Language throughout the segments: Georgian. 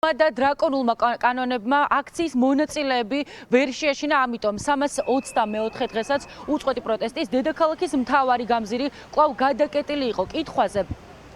და დრაკონულმა კანონებმა აქციის მონაწილეები ვერ შეეშინა, ამიტომ 324 დღესაც უწყვეტი პროტესტის დედაქალაქის მთავარი გამზირი კვლავ გადაკეტილი იყო კითხვაზე.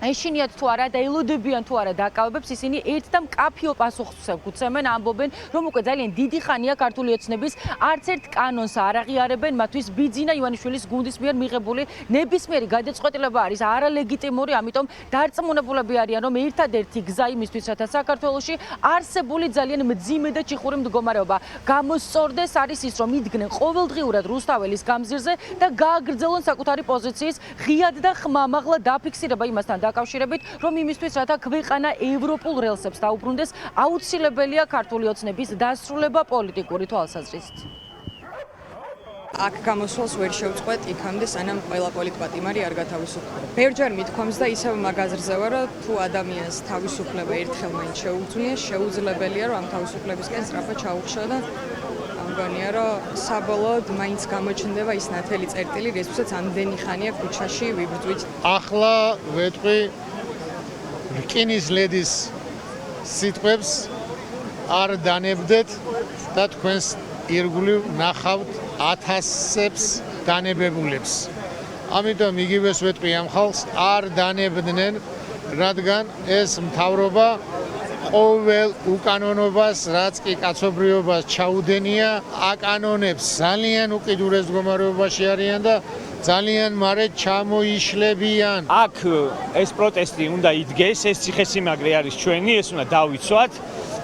ეშინიათ თუ არა და ელოდებიან თუ არა დაკავებებს, ისინი ერთ და მკაფიო პასუხს უცემენ, ამბობენ, რომ უკვე ძალიან დიდი ხანია ქართული ოცნების არც ერთ კანონს არ აღიარებენ, მათთვის ბიძინა ივანიშვილის გუნდის მიერ მიღებული ნებისმიერი გადაწყვეტილება არის არალეგიტიმური, ამიტომ დარწმუნებულები არიან, რომ ერთადერთი გზა იმისთვის, რათა საქართველოში არსებული ძალიან მძიმე და ჩიხური მდგომარეობა გამოსწორდეს, არის ის, რომ იდგნენ ყოველდღიურად რუსთაველის გამზირზე და გააგრძელონ საკუთარი პოზიციის ღიად და ხმამაღლა დაფიქსირება იმასთან დაკავშირებით, რომ იმისთვის, რათა ქვეყანა ევროპულ რელსებს დაუბრუნდეს, აუცილებელია ქართული ოცნების დასრულება პოლიტიკური თვალსაზრისით. აქ გამოსვლას ვერ შევწყვეტ იქამდე, სანამ ყველა პოლიტპატიმარი არ გათავისუფლდება. ბევრჯერ მithქვამს და ისევ მაგაზრზე ვარ, რომ თუ ადამიანს თავისუფლება ერთხელ მაინც შეუძლია, შეუძლებელია, რომ ამ თავისუფლებისკენ სწრაფად ჩაუხშო და მგონია, რომ საბოლოოდ მაინც გამოჩნდება ის ნათელი წერტილი, რისთვისაც ამდენი ხანია ქუჩაში ვიბრძვით. ახლა ვეტყვი რკინის ლედის სიტყვებს არ დანებდეთ და თქვენს ირგვლივ ნახავთ ათასებს დანებებულებს. ამიტომ იგივეს ვეტყვი ამ ხალხს არ დანებდნენ, რადგან ეს მთავრობა ყოველ უკანონობას, რაც კი კაცობრიობას ჩაუდენია, აკანონებს ძალიან უკიდურეს მდგომარეობაში არიან და ძალიან მალე ჩამოიშლებიან. აქ ეს პროტესტი უნდა იდგეს, ეს ციხესიმაგრე არის ჩვენი, ეს უნდა დავიცვათ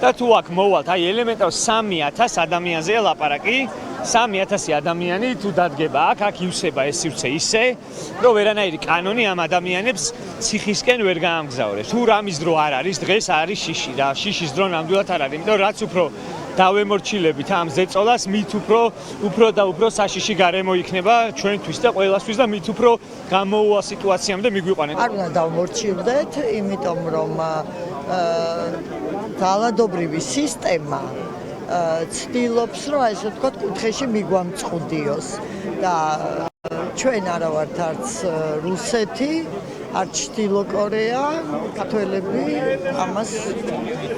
და თუ აქ მოვალთ, აი ელემენტარულად 3000 ადამიანზე ლაპარაკი, 3000 ადამიანი თუ დადგება აქ ივსება ეს სივრცე ისე, რომ ვერანაირი კანონი ამ ადამიანებს ციხისკენ ვერ გაამგზავრებს. თუ რამის დრო არ არის, დღეს არის შიში და შიშის დრო ნამდვილად არ არის, იმიტომ რაც უფრო დავემორჩილებით ამ ზეწოლას, მით უფრო და უფრო საშიში გარემო იქნება ჩვენთვის და ყველასთვის და მით უფრო გამოუვალ სიტუაციამდე მიგვიყვანეთ. არ უნდა დავმორჩილდეთ, იმიტომ რომ ძალადობრივი სისტემა ცდილობს, რომ ესე ვთქვათ, კუთხეში მიგვამწყუდიოს და ჩვენ არა ვართ არც რუსეთი, არც ჩრდილო კორეა, ქართველები ამას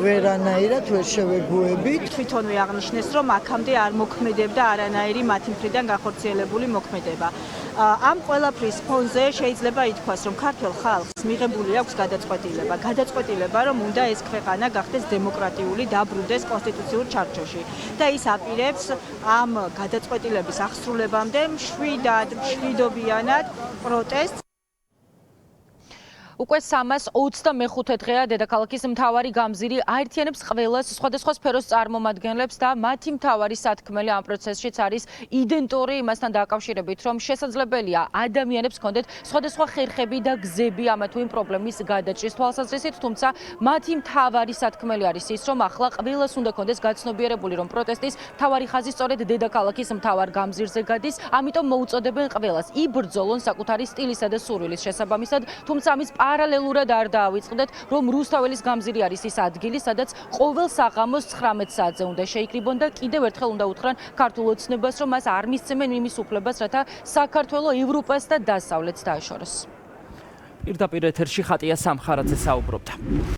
ვერანაირად ვერ შევეგუებით. თვითონვე აღნიშნეს, რომ აქამდე არ მოქმედებდა არანაირი მათი მხრიდან განხორციელებული მოქმედება. ამ ყველაფრის ფონზე შეიძლება ითქვას, რომ ქართულ ხალხს მიღებული აქვს გადაწყვეტილება, რომ უნდა ეს ქვეყანა გახდეს დემოკრატიული, დაბრუნდეს კონსტიტუციურ ჩარჩოში. და ის აპირებს ამ გადაწყვეტილების აღსრულებამდე მშვიდობიანად პროტესტს. უკვე 325 დღეა დედაქალაქის მთავარი გამზირი აერთიანებს ყველას სხვადასხვა სფეროს წარმომადგენლებს და მათი მთავარი სათქმელი ამ პროცესშიც არის იდენტური იმასთან დაკავშირებით, რომ შესაძლებელია ადამიანებს ჰქონდეთ სხვადასხვა ხერხები და გზები ამა თუ იმ პრობლემის გადაჭრის თვალსაზრისით, თუმცა მათი მთავარი სათქმელი არის ის, რომ ახლა ყველას უნდა ჰქონდეს გაცნობიერებული, რომ პროტესტის მთავარი ხაზი სწორედ დედაქალაქის მთავარ გამზირზე გადის, ამიტომ მოუწოდებენ ყველას იბრძოლონ საკუთარი სტილისა და სურვილის შესაბამისად, თუმცა ამის პარალელურად არ დაავიწყდეთ, რომ რუსთაველის გამზირი არის ის ადგილი, სადაც ყოველ საღამოს 19 საათზე უნდა შეიკრიბონ და კიდევ ერთხელ უნდა უთხრან ქართულ ოცნებას, რომ მას არ მისცემენ იმის უფლებას, რათა საქართველო ევროპას და დასავლეთს დააშოროს. პირდაპირ ეთერში ხატია სამხარაძე საუბრობდა.